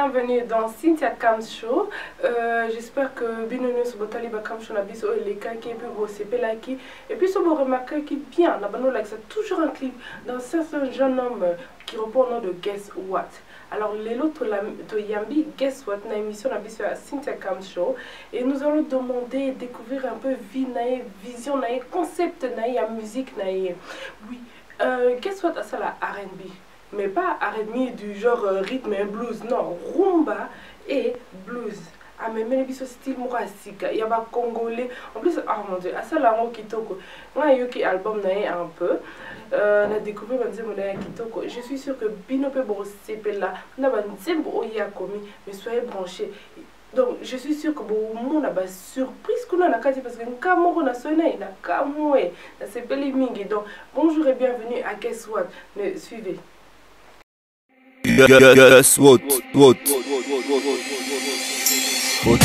bienvenue dans Cynthia Kam's Show. J'espère que Binono Sobotali Bakam Show Nabiso et les cas qui est plus Sepelaki. Et puis, vous remarquez qu'il bien, c'est toujours un clip d'un certain jeune homme qui répond au nom de Guess What. Alors, les autres de Yambi, Guess What, na émission Nabiso à Cynthia Kam's Show. Et nous allons demander, découvrir un peu vie, vision, concept, musique. Oui, Guess What, ça la R&B. Mais pas R&B du genre rythme et blues, non, rumba et blues. Ah mais même ce style mourasika, il y a pas congolais. En plus, ah mon dieu, à ça là on kitoko. Moi yoki album naé un peu. On a découvert mon kitoko. Je suis sûre que Binope Borosepel là, on a banzembo oya komi, mais soyez branchés. Donc je suis sûre que bon monde a ba surprise qu'on a na kati parce que nkamoko na sonné na kamwe na sepeli mingi. Donc bonjour et bienvenue à Guess What. Me suivez. Guess what?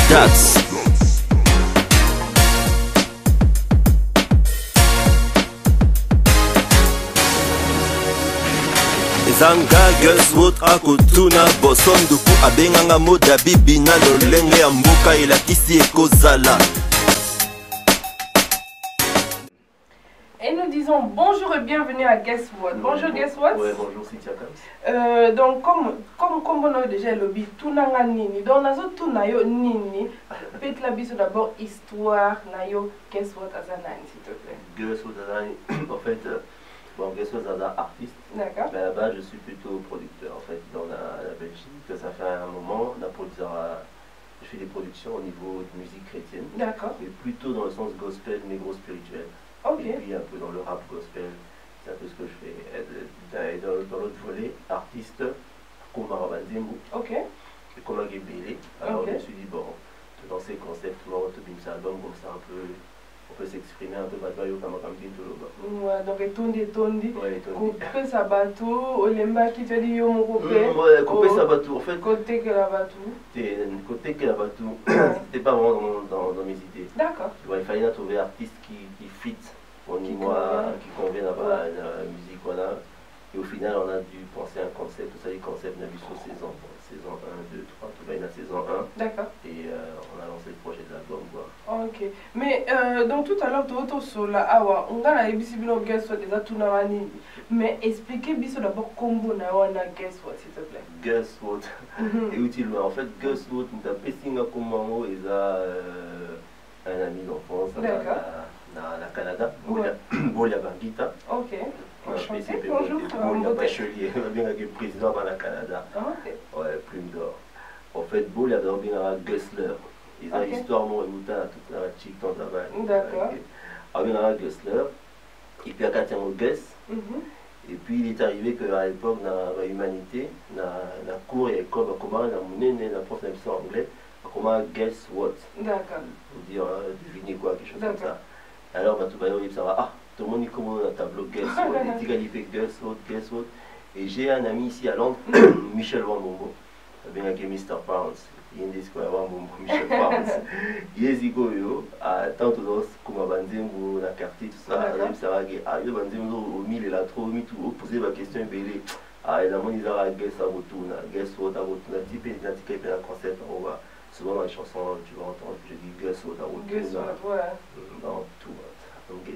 That's Zanga guess what akotuna boson duku abenganga moda bibi na lolenge ya mboka elakisi ekozala. Et nous disons bonjour et bienvenue à Guess What. Bonjour Guess What. Ouais, bonjour Cynthia Kam's. Donc comme on a déjà lobby, tout n'a nini. Donc nazo tout na yo nini. Peut-être la bise d'abord histoire na yo Guess What azanani s'il te plaît. Guess What azanani. En fait, bon Guess What azanani artiste. D'accord. Mais là-bas je suis plutôt producteur en fait dans la Belgique. Ça fait un moment, je fais des productions au niveau de musique chrétienne. D'accord. Mais plutôt dans le sens gospel, négro-spirituel. Okay. Et puis un peu dans le rap gospel, c'est un peu ce que je fais. Et dans l'autre volet, artiste, comme Marabanzembo, okay. et comme Aguebele. Alors okay. je me suis dit, bon, dans ces concepts, on album comme ça, on peut s'exprimer un peu, ouais, donc et tondi. Ouais, couper sa bateau, Olemba qui te dit yo mon copain. Ouais, couper sa bateau, en fait. Côté que la bateau. Côté que la bateau, c'était pas vraiment dans mes idées. D'accord. Tu vois, il fallait trouver un artiste qui fit au niveau, qui convient à la musique, voilà. Et au final, on a dû penser à un concept, tout ça, les concepts, on a vu sur saison 1, 2, 3, tout va être la saison 1. D'accord. Et on a lancé le projet de l'album, quoi. Ok. Mais donc tout à l'heure, tu as sur la awa, on a Guess What déjà tout n'a mais expliquez bien d'abord comment on a Guess What, s'il te plaît. Guess What. Et utilement, en fait, Guess What, on a pessinga comment il y a un ami d'enfance au Canada, Bolia Bangita. Ok. Bonjour. Bolia Bachelier, bien avec le président dans le Canada. Ouais, Plume d'or. En fait, Bolia bien Gessler. Ils ont histoire mon émouta toute la chic dans la main. D'accord. Avec Gessler. Et puis à Katiamo Guess. Et puis il est arrivé qu'à l'époque, dans l'humanité, dans la cour et l'école, comment on a mené la prof d'habitation anglais, comment Guess What. D'accord. Pour dire, deviner quoi, quelque chose comme ça. Alors, tout le monde va ah, tout le monde dit comment on a tableau Guess What. Il fait Guess What. Et j'ai un ami ici à Londres, Michel Wambombo, bien avec Mr. Pounds. Il y a des Wambombo, Michel Pounds. Il y a des gens tant de choses comme Banzembo, la quartier, tout ça. Il y a des Banzembo au milieu, il a trop mis tout, poser ma question belée. Ah, il a dit Guess What, type et la concept, on va. Souvent dans les chansons, tu vas entendre que je dis Guess What, dans tout. Donc,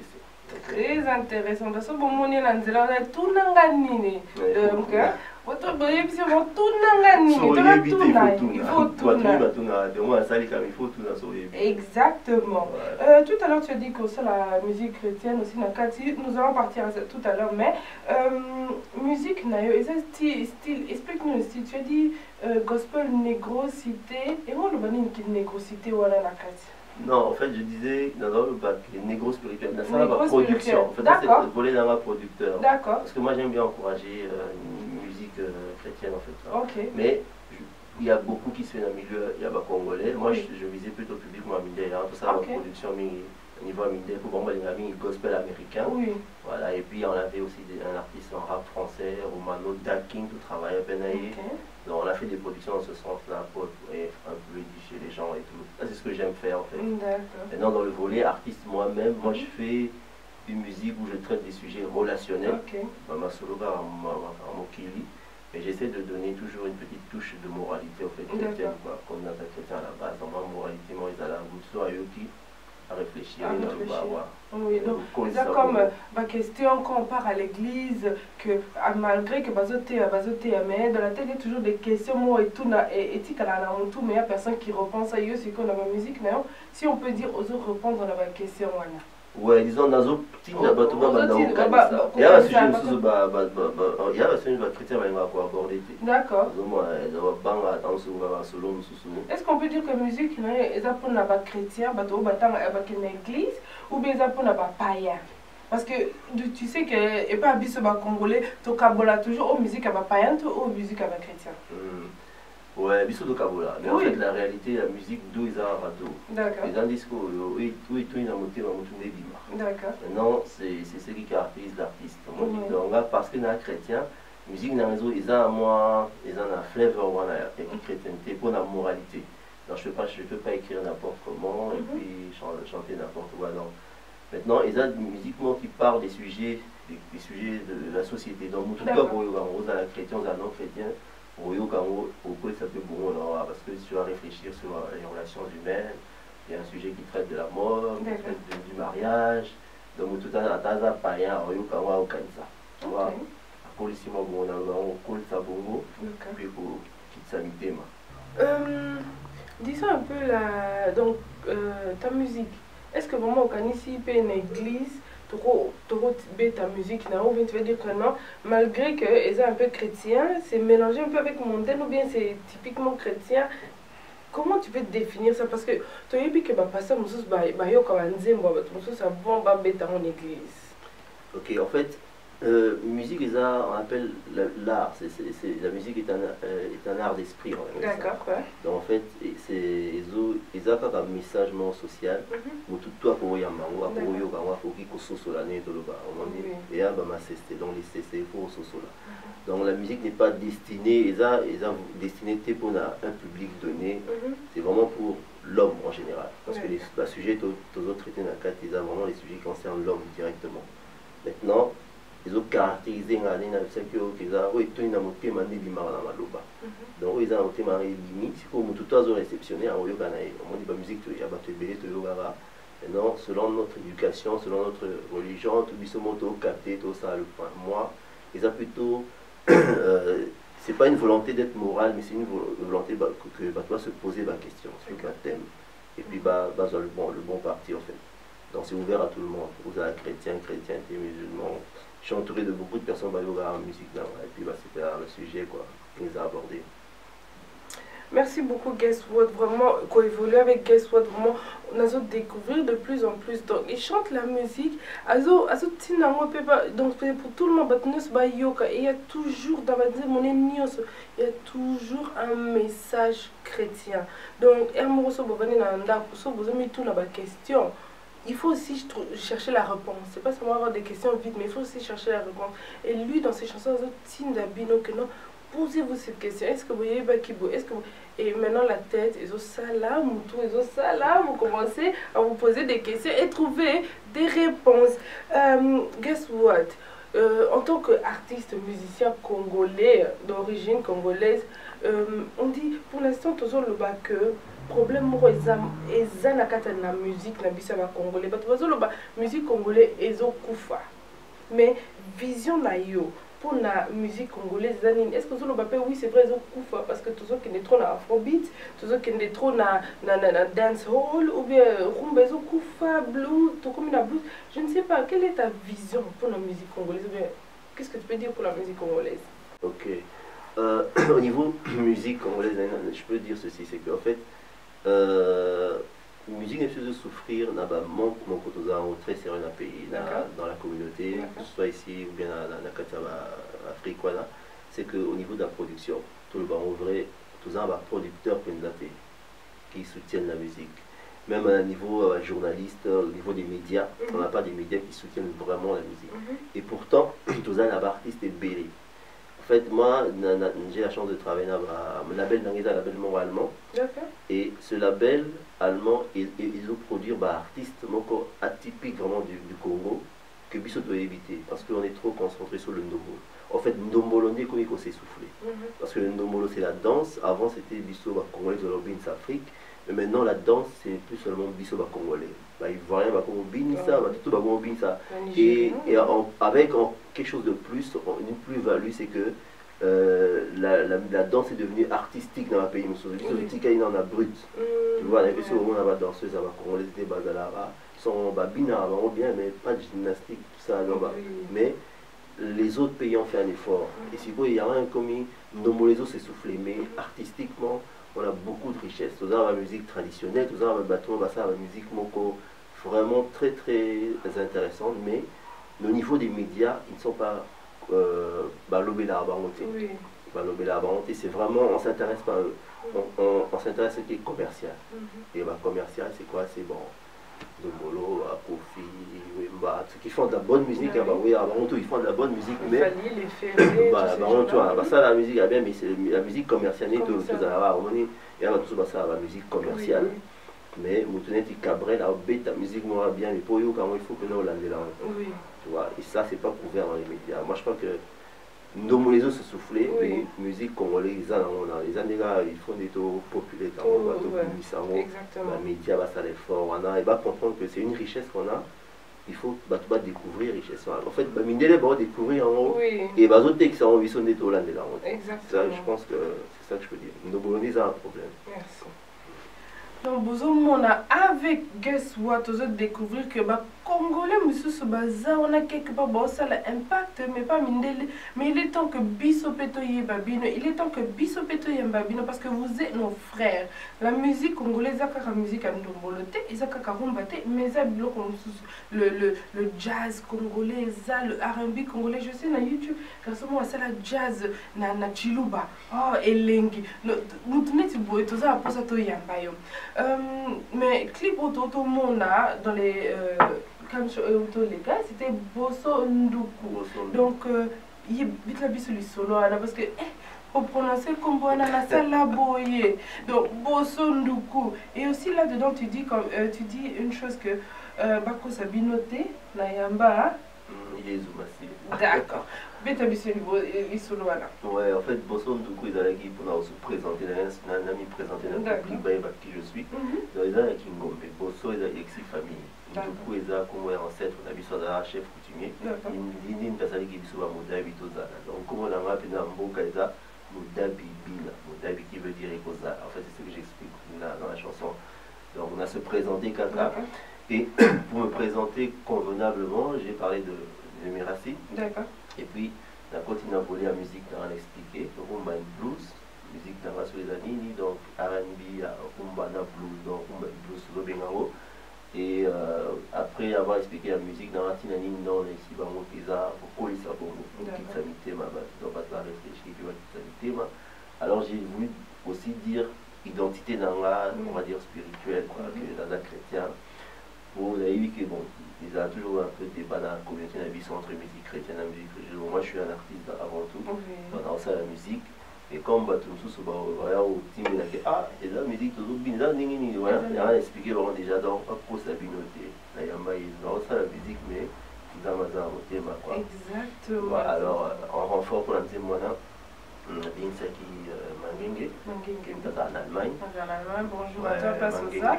très intéressant. Parce que bon, on est dans tout nanganini. Donc, votre boyer puis on tout nanganini. Il faut tout. Exactement. Tout à l'heure, tu as dit que c'est la musique chrétienne aussi. Nous allons partir tout à l'heure, mais musique nayo, style, explique-nous le style. Tu as dit gospel négrosité. Et moi, le banin qui négrosité voilà la carte. Non, en fait, je disais dans le bac, les négros spirituels, dans la production. En fait, c'est le volet dans la producteur. D'accord. Parce que moi, j'aime bien encourager une musique chrétienne, en fait. Ok. Mais il y a beaucoup qui se fait dans le milieu, il y a pas congolais. Moi, je visais plutôt publiquement militaire. Tout ça, la production, au niveau militaire, pour moi, il y avait gospel américain. Oui. Voilà, et puis on avait aussi un artiste en rap français, Romano Daking, qui travaille à Penaï. Donc on a fait des productions dans ce sens-là pour un peu édifier les gens et tout. C'est ce que j'aime faire en fait. Maintenant dans le volet artiste moi-même, moi je fais une musique où je traite des sujets relationnels. Ma solo en Mokili. Mais j'essaie de donner toujours une petite touche de moralité, en fait, chrétienne, quoi. Comme dans un chrétien à la base, vraiment, moralité, moi, ils allaient à bout de qui à réfléchir. Oui, donc, c'est comme ma question quand on part à l'église, que malgré que mais dans la tête il y a toujours des questions, moi et tout, et éthique à la tout, mais il n'y a personne qui repense à eux, c'est qu'on a ma musique, non? Si on peut dire aux autres répondre à la question, voilà. Ouais, disons, dans un petit bateau, il y a un sujet chrétien qui va aborder. D'accord. Est-ce qu'on peut dire que la musique est pour les chrétiens, avec une église, ou bien c'est pour les païens? Parce que tu sais que, et pas habillé sur les Congolais, tu as toujours une musique avec païen ou une musique avec chrétien. Ouais, bisous de Kabola. Mais en fait, la réalité, la musique, d'où ils ont raté. D'accord. Les discours, où ils ont monté, D'accord. Maintenant, c'est ce qui caractérise l'artiste. Donc, parce que dans les chrétiens, la musique, dans les autres, ils ont un flavor et chrétienté pour la moralité. Donc, je ne peux pas écrire n'importe comment et puis chanter n'importe quoi. Donc, maintenant, ils ont une musique qui parle des sujets de la société. Donc, tout cas, pour la chrétien, aux non-chrétiens, ça peut bon, parce que tu vas réfléchir sur les relations humaines, il y a un sujet qui traite de la mort, qui traite du mariage, donc tout à l'heure, païen, au Kanisa. Tu vois, à policier, on a ça bongo, puis pour quitter sa thème. Dis-moi un peu donc, ta musique. Est-ce que vraiment au Kanisa, il y a une église? Ta musique, tu veux dire que non, malgré qu'ils sont un peu chrétiens, c'est mélangé un peu avec mondaine ou bien c'est typiquement chrétien. Comment tu peux définir ça? Parce que tu as dit que passer en église. Ok, en fait, musique, on appelle l'art. La musique est un art d'esprit. D'accord, ouais. Donc en fait, ils ont un message social. Où tout toi pour y avoir, donc la musique n'est pas destinée, destinée pour un public donné. C'est vraiment pour l'homme en général. Parce que les sujets, tous autres traités dans le cadre, ils ont vraiment les sujets qui concernent l'homme directement. Maintenant, ils ont caractérisé donc ils ont limite si pour tout à réceptionner en musique maintenant selon notre éducation, selon notre religion, tout ce moto capté tout ça le point moi ils ont plutôt c'est pas une volonté d'être moral mais c'est une volonté que toi se poser la question sur le thème et puis le bon parti en fait. Donc c'est ouvert à tout le monde, vous avez chrétiens, et musulmans. Je suis entouré de beaucoup de personnes qui ont musique là, et puis c'était le sujet qu'ils ont abordé. Merci beaucoup Guess What, vraiment, qu'on évolue avec Guess What, vraiment, on a découvrir de plus en plus. Donc, ils chantent la musique, donc pour tout le monde, il y a toujours, il y a toujours un message chrétien. Donc, question. Il faut aussi chercher la réponse. C'est pas seulement avoir des questions vides, mais il faut aussi chercher la réponse. Et lui, dans ses chansons, posez-vous cette question. Est-ce que vous voyez Bakibo? Est-ce que vous... Et maintenant, la tête, vous commencez à vous poser des questions et trouver des réponses. Guess what? En tant qu'artiste, musicien congolais, d'origine congolaise, on dit pour l'instant, toujours le bas que problème eza na kati na musique na biso ya congolais bato bazoloba musique congolais ezokufa mais vision na yo pour la musique congolaise est-ce que ozoloba pe oui c'est vrai ezokufa parce que tozokende trop na afrobeat tozokende trop na dance hall ou bien rumba ezokufa blues tokomi na blues je ne sais pas quelle est ta vision pour la musique congolaise ou bien qu'est-ce que tu peux dire pour la musique congolaise? Ok, au niveau musique congolaise je peux dire ceci, c'est qu'en fait musique est de souffrir n'a pas manque très sérieux dans le pays dans la communauté que ce soit ici ou bien dans l'Afrique voilà c'est que au niveau de la production tout le monde vrai tous un producteurs qui soutiennent la musique même à un niveau journaliste au niveau des médias on n'a pas des médias qui soutiennent vraiment la musique et pourtant tous un artiste est belé. En fait, moi, j'ai la chance de travailler dans un label allemand. Et ce label allemand, ils ont produit des artistes atypiques vraiment du Congo que Bissot doit éviter parce qu'on est trop concentré sur le Ndombo. En fait, Ndombo, comme il s'est soufflé. Parce que le Ndombolo c'est la danse, avant c'était biso ba congolais de l'Orbins Afrique, mais maintenant la danse c'est plus seulement biso ba congolais. Bah ivoirien ba congolais ça, ba tout ba congolais ça. Et avec quelque chose de plus, une plus-value, c'est que la danse est devenue artistique dans le pays. Nous sommes en a brut. Tu vois, on a des danseuses, on les était bazalara, sont babina, bien, mais pas de gymnastique, tout ça. Mais les autres pays ont fait un effort. Et si vous, il y a un commis, Ndomolezo s'est soufflé, mais artistiquement, on a beaucoup de richesses. Tout ça, la musique traditionnelle, tout ça, la musique moko, vraiment très très intéressante, mais au niveau des médias, ils ne sont pas balobé la baronté. C'est vraiment, on s'intéresse pas à eux. On s'intéresse à ce qui est commercial. Et commercial, c'est quoi? C'est bon. Ndombolo, Kofi, Wemba, ceux qui font de la bonne musique, oui, ils font de la bonne musique, mais ça la musique, bien, mais c'est la musique commerciale, il y a tout ça, la musique commerciale. Mais Moutonet et Cabrel, la musique moi bien, mais pour eux, il faut que nous l'enlèvions. Tu vois, et ça, c'est pas couvert dans les médias. Moi, je crois que Ndomolezo se soufflait, mais musique congolaise, les années là, ils font des taux populaires, les médias, ça les fort, et va comprendre que c'est une richesse qu'on a. Il faut découvrir richesse. En fait, Mindele va découvrir en haut, et les autres textes sont des taux là. Je pense que c'est ça que je peux dire. Ndomolezo a un problème. Merci. Donc, on a avec Guess What, on a découvrir que les Congolais, on a quelque part ça l'impact, mais pas Mindele. Mais il est temps que Bissopetoye Babino, il est temps que Bissopetoye Babino, parce que vous êtes nos frères. La musique congolaise, la musique à Ndombolote, mais le jazz congolais, le R&B congolais, je sais, na YouTube, quand c'est la jazz, na Chiluba, oh, Elengi, nous tenons tout ça pour ça, mais clip autour monde dans les gars, c'était Bosso Nduku. Donc il y a vite la solo parce que pour prononcer comme la salle boye. Donc Bosso Nduku. Et aussi là dedans tu dis une chose que Bako Sabinote na yamba. Il est zoomasi. D'accord. Ouais, en fait, Bosso Nduku est allé pour se présenter, un ami présenté dans le public qui je suis. Dans les années Kingombe, Bosso est avec six familles. Nduku est là comme ancêtre, on a vu son chef coutumier. Il dit une personne qui est sur Modabi Tozala. Donc, comme on a rappelé dans Mboka, il y a Modabi Bila, Modabi qui veut dire Ekozala. En fait, c'est ce que j'explique dans la chanson. Donc, on a se présenté Kaka. Et pour me présenter convenablement, j'ai parlé de mes racines. D'accord. Et puis, on a continué à voler la musique dans l'expliquer. Donc, on a une blues, musique dans la Soledani, donc R&B, on a blues, donc on a blues sur le Bengao. Et après avoir expliqué la musique dans la Tinani, non, ici, on a pisa, pour ça, pour alors, j'ai voulu aussi dire identité dans la, on va dire, spirituelle, quoi, que dans la chrétienne. Vous avez vu que bon, il y a toujours un peu de débat dans la communauté entre musique chrétienne et musique religieuse. Moi, je suis un artiste avant tout, dans ça la musique. Et comme tout le monde au team, il a dit ah, c'est la musique, tout le monde, il y a expliqué déjà dans la communauté. Il y a ça la musique, mais il y a un thème. Exactement. Alors, en renfort pour la deuxième mois, Insaki Mangenge, qui est en Allemagne. Bonjour à toi, passe au ça.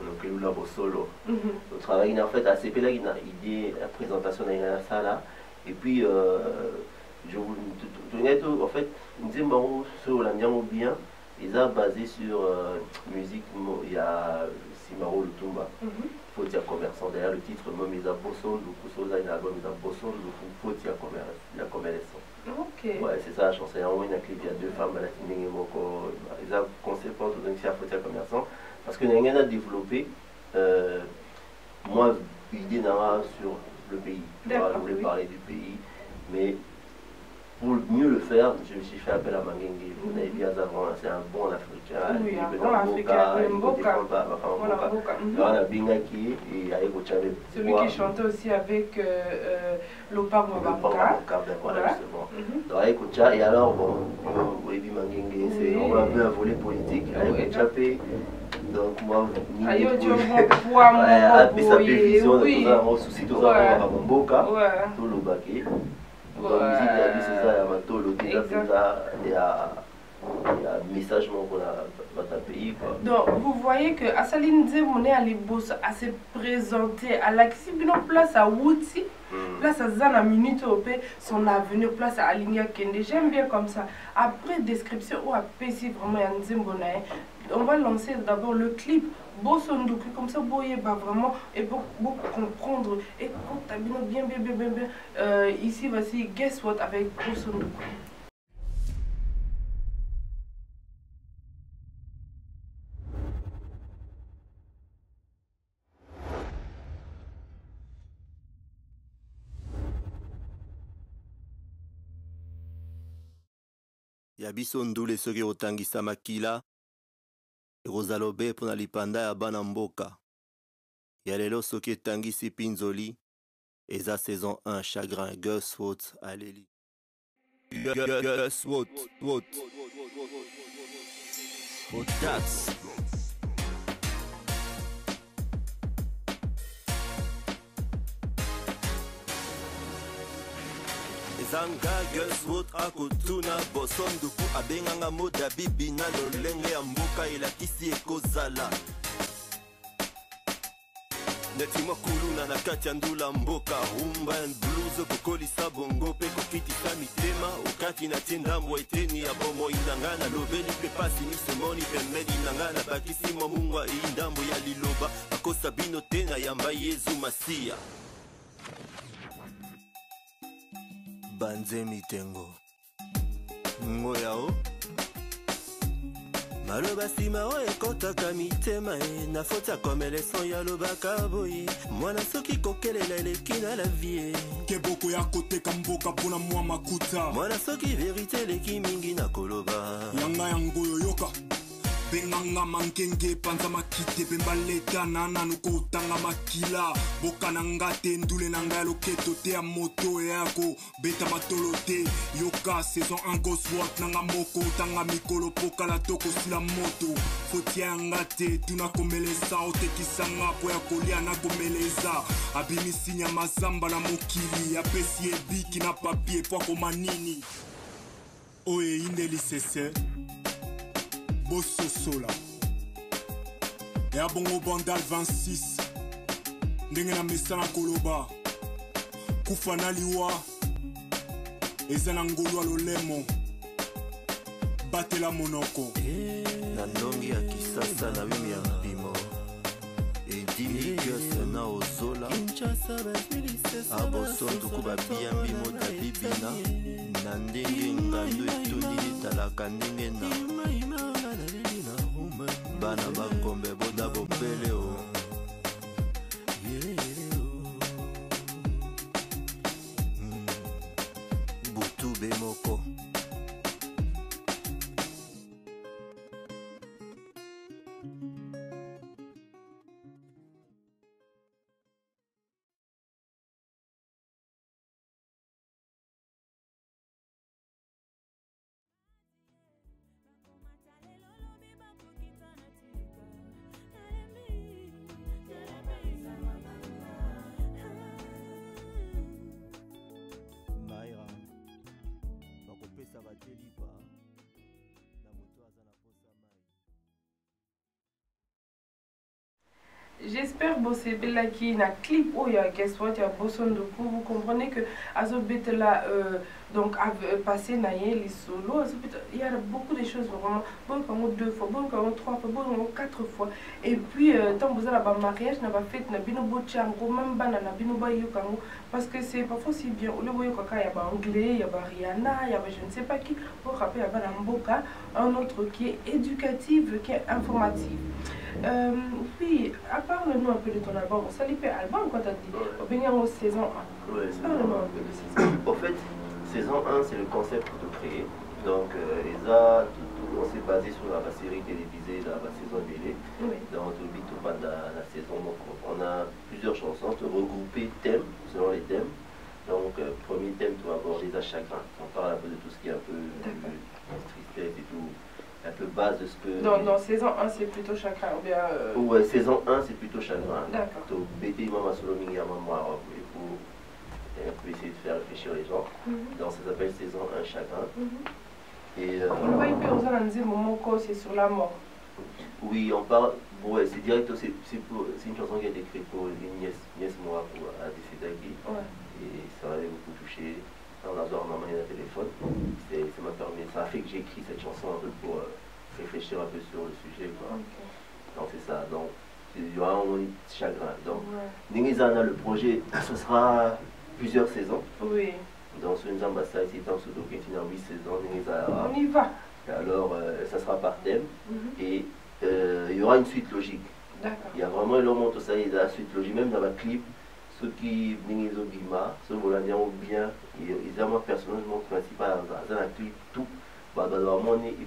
Donc, nous l'avons solo. On travaille en fait à CP, là, il y a une idée, la présentation dans la salle. Et puis, je vous en fait, nous disons sur la bien, ils ont basé sur musique, il y a Simaro Lutumba, faut dire commerçant. D'ailleurs, le titre, même, ils ont Bosson, il y a un album, ils ont Bosson, faut dire commerçant. Ok. Ouais, c'est ça la chanson. Il y a un clip, il y a deux femmes, ils ont conséquence, donc il faut dire commerçant. Parce que nous avons développé, moi, l'idée sur le pays. Je voulais parler du pays, mais pour mieux le faire, je me suis fait appel à Mangenge. Vous avez bien avant, c'est un bon africain. Oui, un bon africain. Celui qui chantait aussi avec Lopa Mwabanka. Voilà, justement. Et alors, bon, Mangenge, on a un peu un volet politique. Donc moi, souci tout ça, tout le baquet. Donc musique ya biso eza ya matolo te eza mpenza ya message moko na batapays quoi. Donc vous voyez que Asaline Nzembo à l'Ibos à se présenter à l'Axibino place à Wouti, place à Zana Minute au son avenue, place à Alinga Kende. J'aime bien comme ça. Après description ou à Pessi vraiment à Nzembo, on va lancer d'abord le clip. Bosondoukou, comme ça, Boye va vraiment et beaucoup comprendre. Et quand tu as bien, ici, voici Guess What avec Bosondoukou. Yabiso ndule soki otangisa makila ekozalobe pona lipanda ya bana mboka ya lelo soki etangisi pinzoli eza saison 1 chagrin Guess What aleli Guess What Otax Zanga Guess What akotuna bosonduku abenganga moda bibi na lolenge ya mboka elakisi ekozala neti mokuluna na kati ya ndula mboka rumba and blues kokolisa bongo mpe kokitisa mitema okati na tie ndambo eteni ya bomoi na nga na lobeli mpe pasi misomoni pembeni na nga na bakisi mwa mungwa iyi ndambo ya liloba akosa bino te na yamba yezu masiya banze mitengo ngoyao maloba sima o ekotaka mitema na fota komeleson ya lobaka boye mwana soki kokelela eleki na la vie keboko ya koteka mboka mpona mwa makuta mwana soki verite eleki mingi na koloba yanga yango yoyoka benganga mankenge panza makite pemba leta nanu kotanga makila boka na nga te ndule na nga ya loketo te ya moto eyako beta matolo te yoka saison 1 Guess What nanga moko tanga mikolo pokala tokosila moto fotia yanga te tuna komelesa otekisanga po ya kolia na komeleza abimisi nyama zamba na mokili apesi ebiki na papie po akoma nini oye indeli sese Bososola ya bongo bandal 26 ndenge na mesana koloba kufa na liwa eza na ngolu ya lolemo batela monoko na ndongi ya kisasa na bimi ya mpimo edimikiose na ozola abosonduku babiyambi moda bibina na ndenge ngandu etoni etalaka ndenge na bana bakombe boda bopele o butu bemoko J'espère bosser bella qui na clip où il y a Guess What, il y a Bosondoukou. Vous comprenez que Azobet là donc a passé naïe les solos. Il y a beaucoup de choses vraiment. Bon comme 2 fois, bon comme 3 fois, bon comme 4 fois. Et puis tant vous avez un mariage, n'a pas fait na bino bochango même bana na bino bayo kango parce que c'est parfois si bien. Le boyo kaka il y a anglais, il y a Rihanna, il y a je ne sais pas qui. Pour rappeler il y a Mboka, un autre qui est éducatif, qui est informatif. Oui, parle-nous un peu de ton album. Ça lui fait album quand tu as dit au Bénin saison 1. Ouais, Parle-nous un peu de saison 1. En fait, saison 1, c'est le concept de créer. Donc, on s'est basé sur la série télévisée, la saison télé. Oui. Donc, la saison, donc, on a plusieurs chansons regroupées thèmes, selon les thèmes. Donc, premier thème, tu vas aborder la chagrin. On parle un peu de tout ce qui est un peu tristesse et tout. Un peu base de ce que... Dans saison 1, c'est plutôt chagrin ou bien... Ouais, saison 1, c'est plutôt chagrin. D'accord. Donc, BT Mama Solomi Yamama, et on peut essayer de faire réfléchir les gens. Donc ça s'appelle Saison 1 Chagrin. Et c'est sur la mort. oui, on parle, ouais, c'est direct, c'est une chanson qui a été écrite pour une nièce moi à décédé qui. Et ça m'avait beaucoup touché. En avoir maman et un téléphone, ça a fait que j'ai écrit cette chanson un peu pour réfléchir un peu sur le sujet. Quoi. Donc c'est ça, donc il y aura un chagrin. Donc Ningizana, le projet, ce sera plusieurs saisons. Oui. Donc sur une ambassade ici, dans Soudo, qui est 8 saisons, Ningizana. On y va. Alors ça sera par thème et il y aura une suite logique. D'accord. Il y a vraiment le monde, ça, il y a la suite logique, même dans le clip. Ceux qui Ningizo Bima, ceux qui ont bien, ils ont un personnage principal dans un clip, tout, et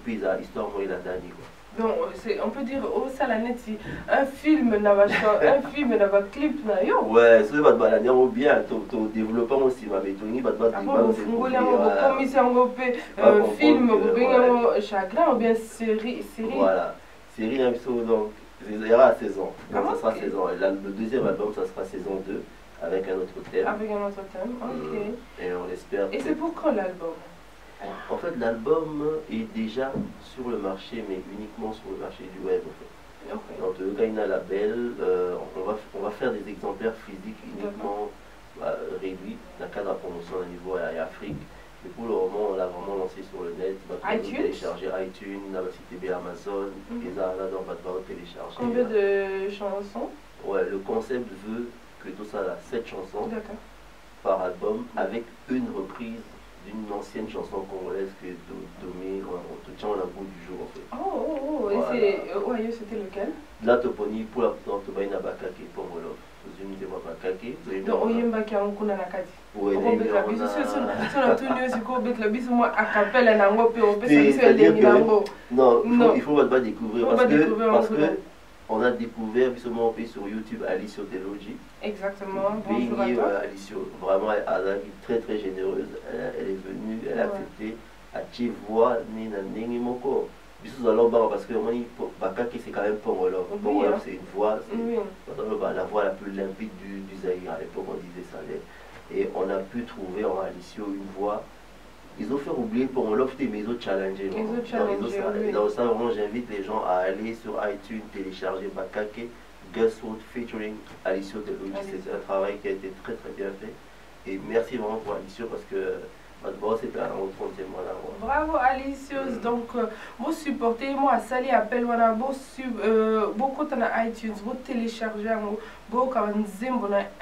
puis ils ont l'histoire, moi, il a dernier. Donc, on peut dire, oh, ça la net, si un film n'a pas clip, n'a yo. Ouais, ceux qui ont bien, ton développement aussi, ma méthode, film, chagrin ou bien série. Voilà, série, donc, il y aura la saison. Donc, ça sera saison. Le deuxième album, ça sera saison 2. Avec un autre thème. Avec un autre thème, ok. Et on espère. Et c'est pour quand l'album? En fait, l'album est déjà sur le marché, mais uniquement sur le marché du web. En fait. Okay. Donc, le Gaïna Label, on va faire des exemplaires physiques uniquement réduits dans le cadre de la promotion au niveau Afrique. Et pour le moment, on l'a vraiment lancé sur le net. On va télécharger iTunes, on va citer Amazon, et ça, là, on va devoir télécharger. Combien de chansons? Ouais, le concept veut que tout ça, là, 7 chansons par album, avec une reprise d'une ancienne chanson congolaise que Domé, on te tient la bout du jour en fait. Oh, voilà. Et c'était lequel? La toponie pour la Tobaï Nabaka qui est Pongolov. Une de Mabakake. Donc, Oyemba qui a un coup dans la carte. Oui, non, il faut pas découvrir parce que on a découvert justement sur YouTube Alicio Telogi. Exactement. Bonjour à toi. Alicio, vraiment, elle est très très généreuse. Elle est venue, elle a accepté à Tchivoua, Nina Nengimoko. Parce que Bakake c'est quand même Pongolov. Pongolov c'est une voix, la voix la plus limpide du Zaïre. À l'époque on disait ça. Et on a pu trouver en Alicio une voix. Ils ont fait oublier Pongolov, mais ils ont challengé. Donc ça vraiment j'invite les gens à aller sur iTunes, télécharger Bakake, Guess What featuring Alicio Telogi. C'est un travail qui a été très très bien fait. Et merci vraiment pour Alicio parce que c'était un autre frontière. Bravo Alicio, donc vous supportez, moi Sali appelle voilà beaucoup de iTunes, vous téléchargez, vous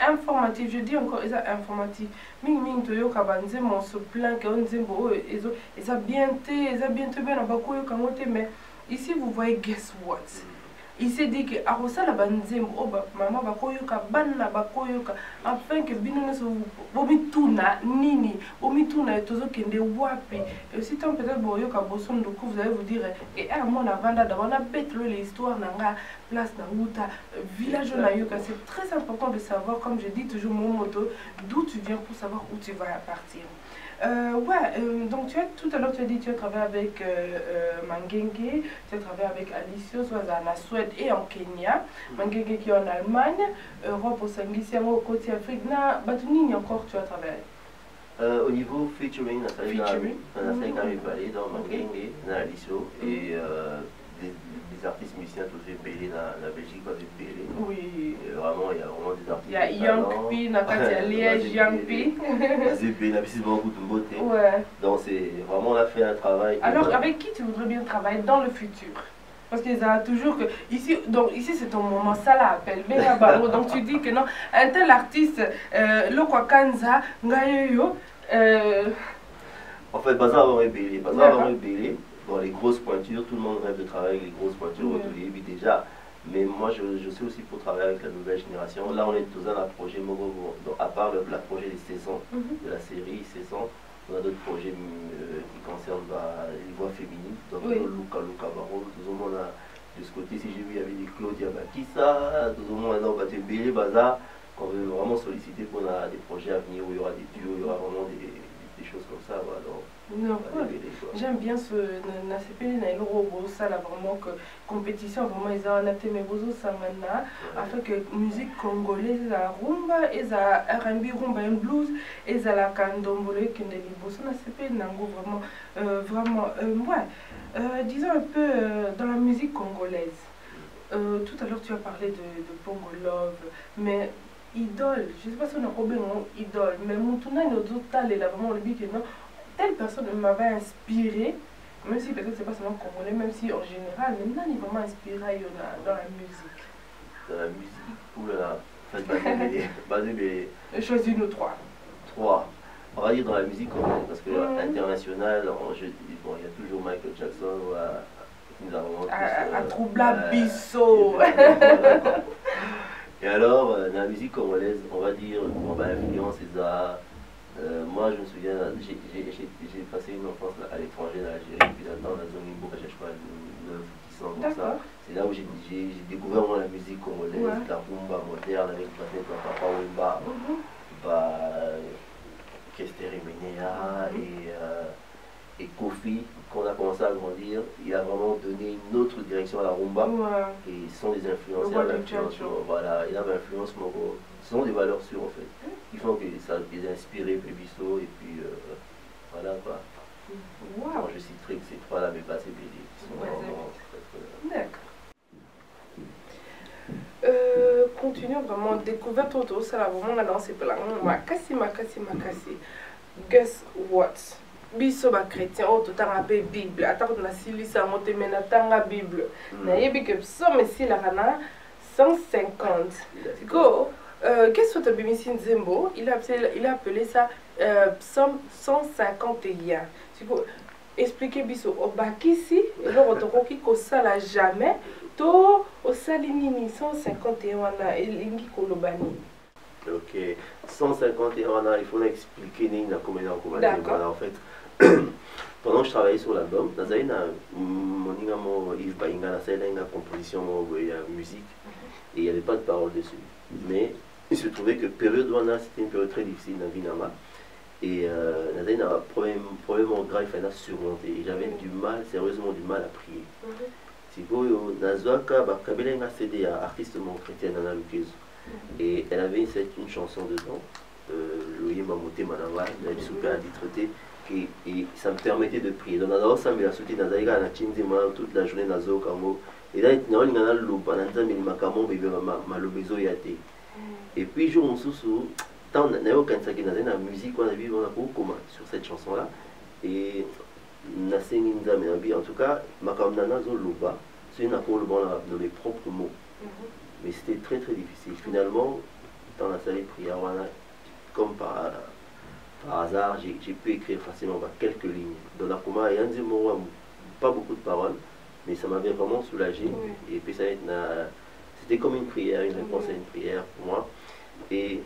informatif, je dis encore ils informatif. Ming to yo kabanze on se plaint que on zimbo ils a bientôt bien à beaucoup mais ici vous voyez guess what. Il s'est dit que Arosa la banzem oba maman bakoyoka banna bakoyoka afin que binono so bomituna nini bomituna tozo kende wapi et aussi tant peut-être boyoka boson de coup vous allez vous dire et à mon avanda d'abord on a bête l'histoire nanga place na village na yoka. C'est très important de savoir, comme je dis toujours mon motto, d'où tu viens pour savoir où tu vas partir. Donc tout à l'heure tu as dit que tu as travaillé avec Mangenge, tu as travaillé avec Alicio, soit en Suède et en Kenya, Mangenge qui est en Allemagne, Europe au Sangissi, au côté Afrique, Batunini encore tu as travaillé. Au niveau featuring, on a parlé dans Mangenge, dans Alicio et des artistes musiciens tous payés dans la Belgique, pas payés. Oui. Vraiment, il y a vraiment des artistes. Il y a Young P, il y a Liège, Young P. Il a beaucoup de beauté. Ouais. Donc, c'est vraiment, on a fait un travail. Alors, avec qui tu voudrais bien travailler dans le futur? Parce qu'ils ont toujours que. Ici c'est ton moment, ça l'appelle. Donc, tu dis que non, un tel artiste, Lokwa Kanza, Ngayoyo. En fait, Bazar va révéler. Bon, les grosses pointures, tout le monde rêve de travailler avec les grosses pointures, déjà. Mais moi, je sais aussi pour travailler avec la nouvelle génération. Là, on est tous dans un projet, donc, à part le projet des saisons, de la série saison, on a d'autres projets qui concernent les voix féminines. Donc, Luca Baro, tout le monde de ce côté, si j'ai vu, il y avait des Claudia Bakissa, tout le monde a Batebele, Bazar, qu'on veut vraiment solliciter pour des projets à venir où il y aura des duos, il y aura vraiment des des choses comme ça. Voilà, donc, Non, j'aime bien ce nasepeli na eloko bosala vraiment que compétition vraiment eza wana te mais bozosangana afin que musique congolaise eza rumba eza R&B rumba et blues ezalaka ndombolo ekende liboso nasepeli nango vraiment ouais. Disons un peu dans la musique congolaise. Tout à l'heure tu as parlé de Bongo Love, mais idole, je ne sais pas si on a combien idole, mais mon tournage nos autres talents là vraiment le but que non, telle personne m'avait inspiré, même si peut-être c'est pas seulement congolais, même si en général, maintenant il est vraiment inspiré dans la musique. Dans la musique, oulala, faites choisis-nous trois. Trois. On va dire dans la musique parce que internationale, bon, il y a toujours Michael Jackson ou nous avons à Troubla Bisso. Et alors, dans la musique congolaise, on va dire, on va influence ça. Moi, je me souviens, j'ai passé une enfance à l'étranger, en Algérie, puis dans la zone Imbo, je crois, 9-10 ans comme ça. C'est là où j'ai découvert vraiment la musique congolaise, la rumba moderne avec Papa Wemba, Kester Menea et Kofi. Quand on a commencé à grandir, il a vraiment donné une autre direction à la rumba. Et ce sont des influences. Voilà, il a une influence, ce sont des valeurs sûres en fait. Ils font que ça les a inspirés, Pébisso, et puis voilà quoi. Bon, je citerai que ces trois-là, mais pas ces BD, qui sont vraiment très. D'accord. Continuons vraiment, découverte autour, ça là vraiment la danse et plein. Makasi. Guess what? Biso ba chrétien o totanga pe Bible atako na silisa mo te mena tanga Bible na yebi que psaume si la rana 150 go qu'est-ce que tu bimisi nzembo il a appelé ça psaume 151 tu peux expliquer biso obakisi elo otokoki ko sala jamais to osali nini 151 wana elingi kolobani. Ok, 151 il faut expliquer Nina comment en fait. Pendant que je travaillais sur l'album, Yves Bainga une composition de musique et il n'y avait pas de paroles dessus. Mais il se trouvait que période c'était une période très difficile dans Vinama et Nazaï a un problème grave à surmonter et j'avais sérieusement du mal à prier. Si vous Nazwaka Kabela a cédé à artiste non chrétien Nana Lukezu et elle avait une chanson dedans, Loye Mamoté Mananga, elle super traité. Et ça me permettait de prier. Donc, dans ça, je suis dans toute la journée dans le Kamo. Et là, il y a un loup, et puis, jour où on a la musique, on a vu sur cette chanson-là. Et en tout cas, c'est dans mes propres mots. Mais c'était très très difficile. Finalement, dans la salle de prière, comme par hasard, j'ai pu écrire facilement quelques lignes. Dans la coma, il y a pas beaucoup de paroles, mais ça m'avait vraiment soulagé. Et puis c'était comme une prière, une réponse à une prière pour moi. Et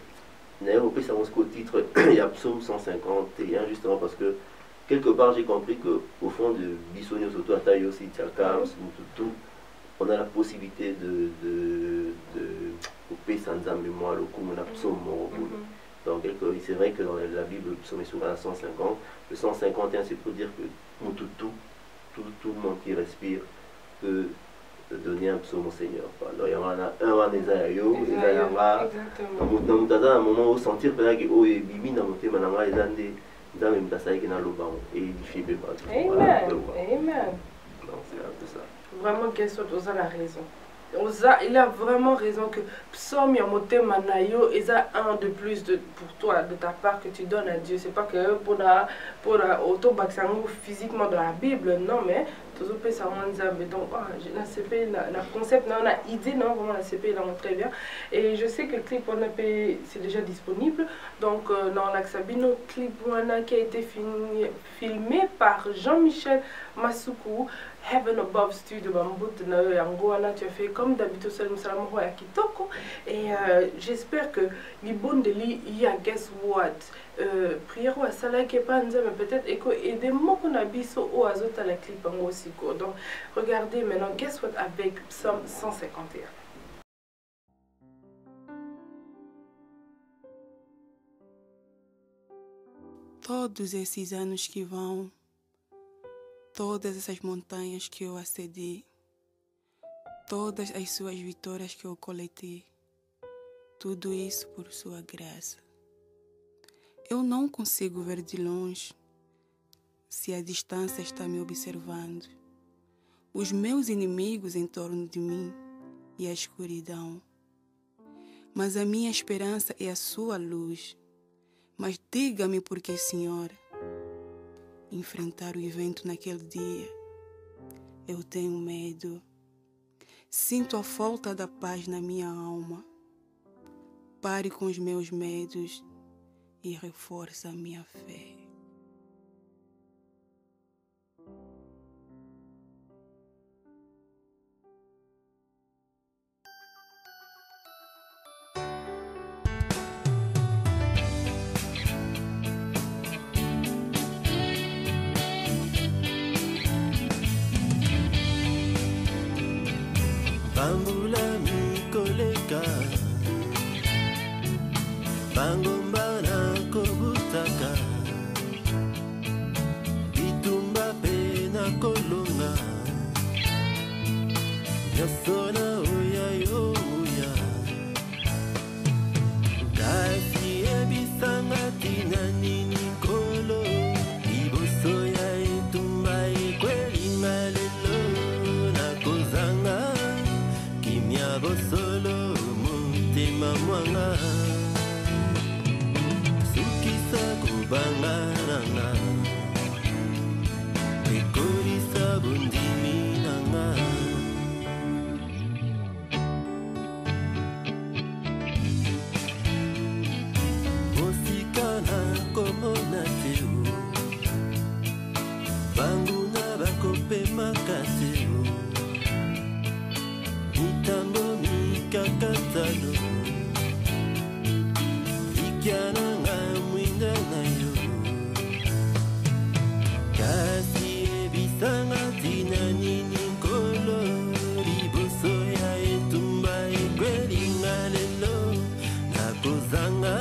ça au titre, il y a Psaume 151, justement parce que quelque part j'ai compris qu'au fond de Bissonio Soto Atayo, Sitiaka, tout, on a la possibilité de couper sans mémoire le coup, on a Psaume. Donc c'est vrai que dans la Bible, le psaume est souvent à 150. Le 151, c'est pour dire que tout le monde qui respire peut donner un psaume au Seigneur. Alors il y en a un des aïeux, il y en a un moment où sentir que et bibi dans mon thème, et édifier le bas. Amen. Donc c'est un peu ça. Vraiment, qu'elle soit aux la raison. Il a vraiment raison que psaume yamote manayo est un de plus pour toi de ta part que tu donnes à Dieu. C'est pas que pour auto physiquement dans la Bible, non, mais tout peut ça donc la concept on a idée non vraiment la CP là très bien et je sais que le clip on a c'est déjà disponible donc dans l'Axabino clip on qui a été filmé par Jean-Michel Masuku Heaven Above Studio Bambut Yangoana, tu as fait comme d'habitude seul Musalamo à Kitoko et j'espère que les bonnes de il y a guess what prière à Salah qui est pas mais peut-être et des mots qu'on a biso au azota la clip en aussi quoi donc regardez maintenant guess what avec Psaume 151. Todos esses anos que vão, todas essas montanhas que eu acedi, todas as suas vitórias que eu coletei, tudo isso por sua graça. Eu não consigo ver de longe se a distância está me observando, os meus inimigos em torno de mim e a escuridão. Mas a minha esperança é a sua luz. Mas diga-me por que, Senhor, enfrentar o evento naquele dia, eu tenho medo. Sinto a falta da paz na minha alma. Pare com os meus medos e reforça a minha fé. Bambula mikoleka Bangomba na kobutaka Bitumba pe na kolonga Nyasona oya yo oya Kasi ebisanga tina nini kolo Iboso ya etumba ekwelinga lelo na kozanga Kimia solo mutema mwanga Sukisa kubangaranga Ekolisa bundimi nanga Osikana komona teo Banguna bakope makateo Mitambo mikakatano Ikiana nga mwinga na yo Kasi ebisanga tina nini nkolo Liboso ya etumba ekwelinga lelo Nakozanga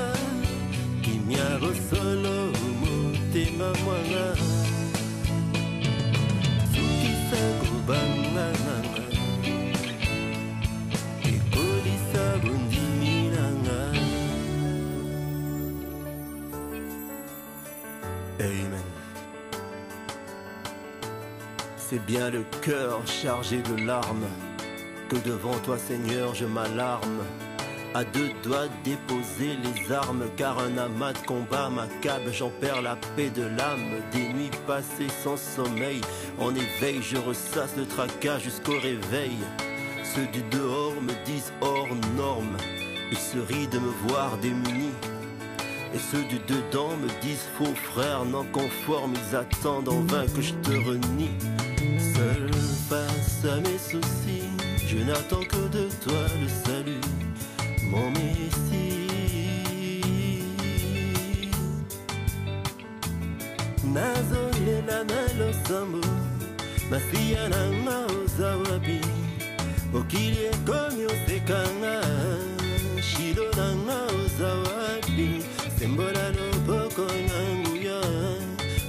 kimia bosolo motema mwanga Sukisa kubanga nanga Amen. C'est bien le cœur chargé de larmes que devant toi, Seigneur, je m'alarme. À deux doigts de déposer les armes, car un amas de combat m'accable, j'en perds la paix de l'âme. Des nuits passées sans sommeil, en éveil, je ressasse le tracas jusqu'au réveil. Ceux du dehors me disent hors norme, ils se rient de me voir démuni. Et ceux du dedans me disent faux frère, non conforme, ils attendent en vain que je te renie. Seul face à mes soucis, je n'attends que de toi le salut, mon Messie. Nazolela na losambo, masiya nanga ozawapi, okili ekomi osekanga, shilo nanga ozawapi, sembola loboko nanguya,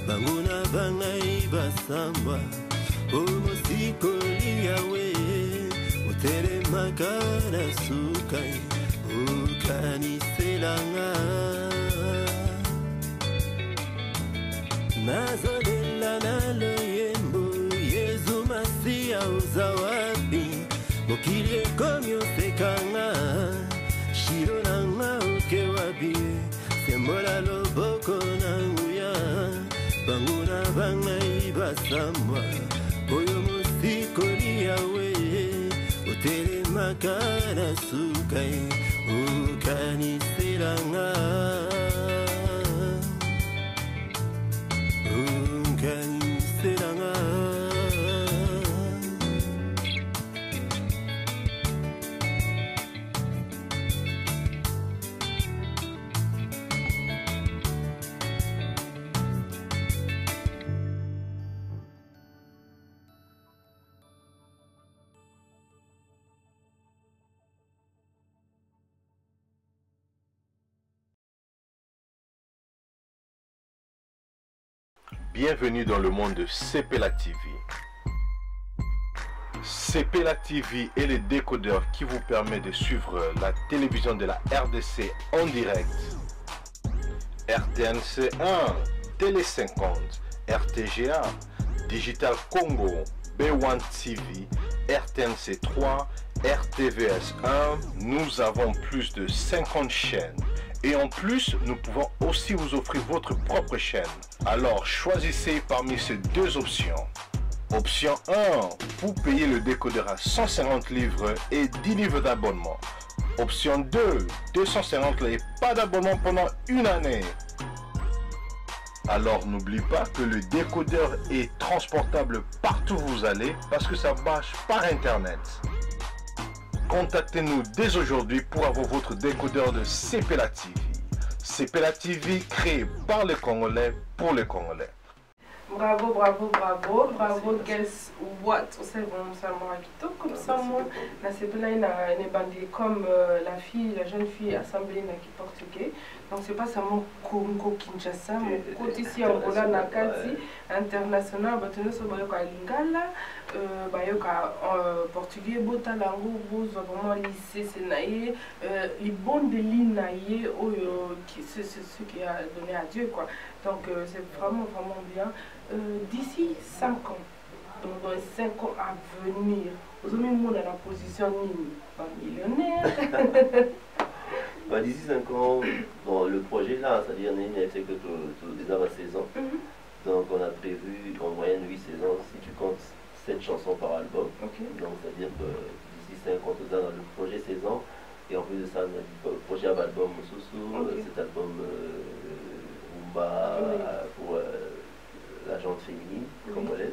banguna bangai basamba, omosikoli yawe, otelemaka na sukai, okaniselanga. Nazolela na loyembo, Yesu Masiya ozawapi, mokili ekomi osekanga, shilo nanga okewapi, sembola loboko nanguya, banguna bangai basamba, oyo mosikoli yawe, otelemaka na sukai, okaniselanga. bienvenue dans le monde de Sepela TV. Sepela TV est le décodeur qui vous permet de suivre la télévision de la RDC en direct. RTNC 1, Télé 50, RTGA, Digital Congo, B1 TV, RTNC 3, RTVS 1. Nous avons plus de 50 chaînes. Et en plus, nous pouvons aussi vous offrir votre propre chaîne. Alors, choisissez parmi ces deux options. Option 1, vous payez le décodeur à 150 livres et 10 livres d'abonnement. Option 2, 250 livres et pas d'abonnement pendant une année. Alors, n'oublie pas que le décodeur est transportable partout où vous allez parce que ça marche par Internet. Contactez-nous dès aujourd'hui pour avoir votre décodeur de Sepela TV. Sepela TV créé par les Congolais pour les Congolais. Bravo, bravo, bravo, bravo, guess what? C'est vraiment ça, moi, comme ça, moi, la Sepela est bandée comme la jeune fille assemblée qui portugais. Donc, c'est pas seulement Congo, Kinshasa, mais côté ici, Angola, Nakati, international, Batono, Sobayoka, Lingala, Bayoka, portugais, Botalango, Bozo, vraiment, lycée, Senaye, les bons de l'Inaye, c'est ce qui a donné à Dieu, quoi. Donc, c'est vraiment, vraiment bien. D'ici 5 ans, donc dans les 5 ans à venir, vous avez mis dans la position millionnaire. D'ici 5 ans, bon, le projet là, c'est-à-dire c'est que déjà à 16 ans. Donc on a prévu en moyenne 8 saisons, si tu comptes 7 chansons par album. Donc c'est-à-dire que d'ici 5 ans, tout ça dans le projet 16 ans. Et en plus de ça, on a le projet album Sousou, cet album Umba pour la gente féminine congolaise.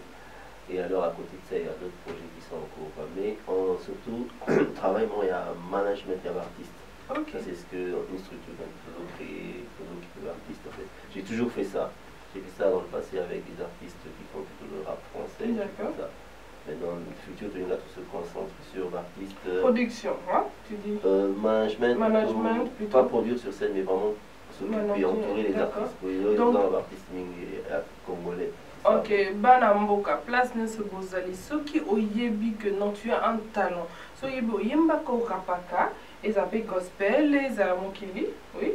Et alors à côté de ça, il y a d'autres projets qui sont en cours. Mais surtout, travail, il y a management, il y a artiste. Ça, c'est ce qu'une structure peut créer, peut artiste en fait. J'ai toujours fait ça. J'ai fait ça dans le passé avec des artistes qui font plutôt le rap français. Ça. Mais dans le futur, tu vas se concentrer sur l'artiste. Production, hein, tu dis management plutôt. Pas produire sur scène, mais vraiment s'occuper et entourer les artistes. Donc, artistes congolais. Ok, Bana Mboka, place ne se bozali. Ce qui oyebi que non, tu as un talent. So yebo yemba ko rapaka. Et ça fait gospel, les amokili, oui,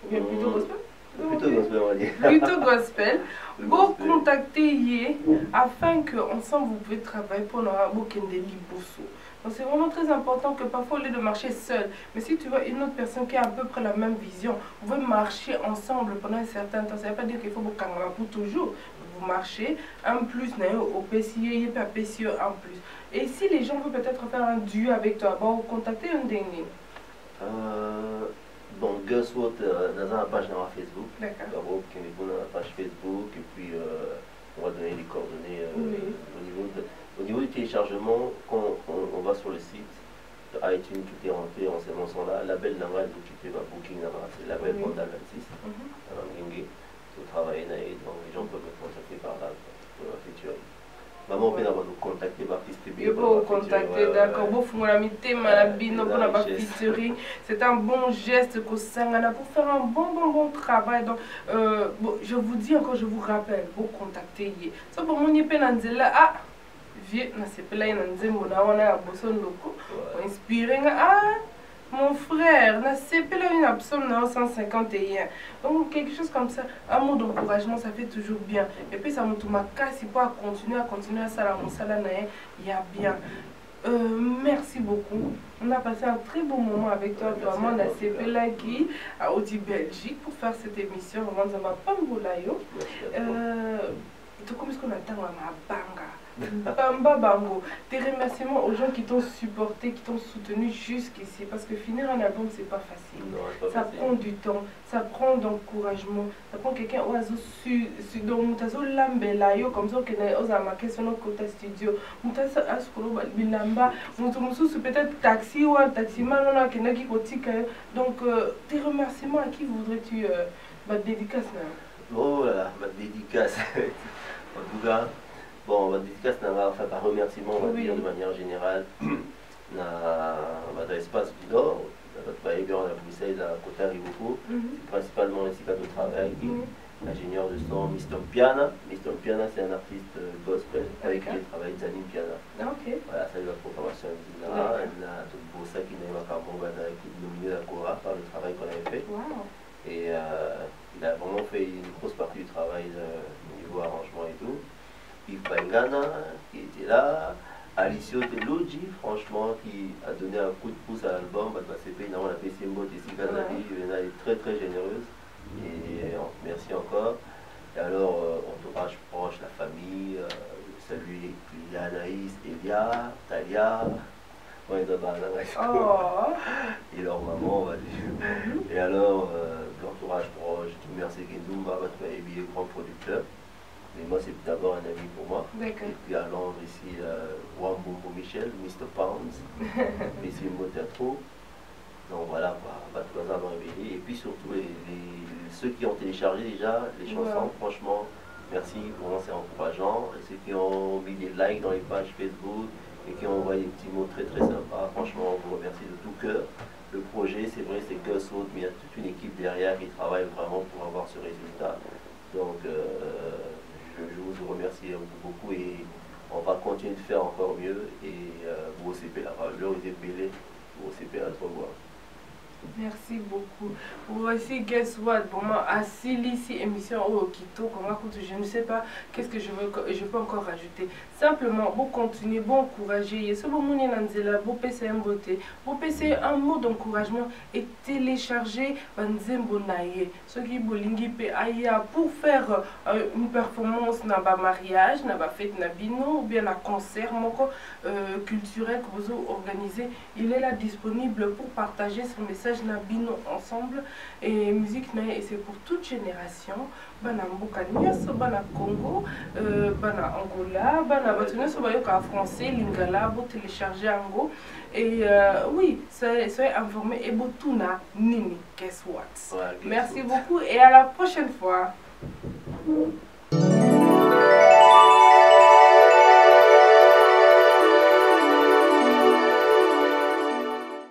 ou bien plutôt gospel. Plutôt gospel, on va dire. Plutôt gospel. Vous contactez afin que ensemble vous pouvez travailler pour nous avoir des libosso. Donc c'est vraiment très important que parfois au lieu de marcher seul, mais si tu vois une autre personne qui a à peu près la même vision, vous pouvez marcher ensemble pendant un certain temps. Ça ne veut pas dire qu'il faut vous camera pour toujours. Vous marchez un plus au PCE et pas PCE en plus. Et si les gens veulent peut-être faire un duo avec toi, bon, vous contactez un dernier. Bon, Guesswhat, dans la page dans Facebook. D'accord. D'abord, dans la page Facebook, et puis on va donner les coordonnées au niveau du téléchargement. Quand on va sur le site de iTunes, tout est rentré en ces mentions-là. Label Nangal, tu fais ma booking, c'est label Pandal 26, à Ngenge. Tu travailles, donc les gens peuvent me contacter par là pour la feature. Maman peut nous contacter par distribuer. Vous contacter, d'accord. C'est un bon geste pour faire un bon travail. Donc, je vous dis encore, je vous rappelle, vous contactez. Ça pour moi, il y a ah, vieux, c'est pas là, il y a un inspiré. Ah, mon frère, c'est pas là une absence 151. Donc quelque chose comme ça, un mot d'encouragement, ça fait toujours bien. Et puis ça me tourne ma casse, il faut continuer à ça, il y a bien. Merci beaucoup. On a passé un très bon moment avec toi, vraiment, la Sepela qui a Audi Belgique pour faire cette émission. Vraiment, ça m'a pas m'boulayo. Comment est-ce qu'on attend à ma banga? Bamba Bango, tes remerciements aux gens qui t'ont supporté, qui t'ont soutenu jusqu'ici. Parce que finir un album, c'est pas facile. Non, ça prend du temps, ça prend d'encouragement, ça prend quelqu'un qui a comme ça, qui a marqué sur notre côté studio. Peut-être taxi ou un taximan, donc tes remerciements à qui voudrais-tu dédicace? Oh là là, ma dédicace. En tout cas, bon, ma dédicace enfin par remerciement, on va dire de manière générale, dans l'espace du Nord, à Bruxelles, à Côte-Riboko, principalement ici à notre travail. ingénieur de son, Mr. Piana. Mr. Piana, c'est un artiste gospel avec qui il travaille Zanin Piana. Voilà, ça, la programmation est là. Il a tout beau ça qui n'est pas nominé la Cora par le travail qu'on avait fait. Et il a vraiment fait une grosse partie du travail au niveau arrangement et tout. Yves Bangana qui était là. Alicio Delogi, franchement, qui a donné un coup de pouce à l'album. On a fait Simbo ici, Kazali, elle est très très généreuse. Et merci encore. Et alors, entourage proche, la famille, salut Anaïs, Elia, Talia, et leur maman, on va dire. Et alors, l'entourage proche, merci Kendumba, le grand producteur. Mais moi, c'est d'abord un ami pour moi. Et puis à Londres, ici, Wambumbo Michel, Mr. Pounds, Messi Motatro. Donc voilà, tout ça va révéler. Et puis surtout, ceux qui ont téléchargé déjà les chansons, franchement, merci, vraiment c'est encourageant. Et ceux qui ont mis des likes dans les pages Facebook et qui ont envoyé des petits mots très très sympas, franchement, on vous remercie de tout cœur. Le projet, c'est vrai, c'est que Saut, mais il y a toute une équipe derrière qui travaille vraiment pour avoir ce résultat. Donc, je vous remercie beaucoup et on va continuer de faire encore mieux. Et vous aussi, l'heure est épelée, vous aussi, à te revoir. Merci beaucoup. Voici, guess what? Bon, moi, à ici, émission au Okito, je ne sais pas qu'est-ce que je peux encore rajouter. Simplement, vous continuez, vous encourager. Et ce bon monde vous PC un beauté, vous PC un mot d'encouragement et télécharger ce qui pour faire une performance dans le mariage, dans la fête nabino ou bien un concert culturel que vous organisez. Il est là disponible pour partager son message nabino ensemble et musique et c'est pour toute génération. Bana mboka nyonso, bana Congo, bana Angola, bana bato nyonso bayoka français, lingala, bo télécharger ango. Et oui, soyez informés et botuna nini, guess what. Merci beaucoup et à la prochaine fois.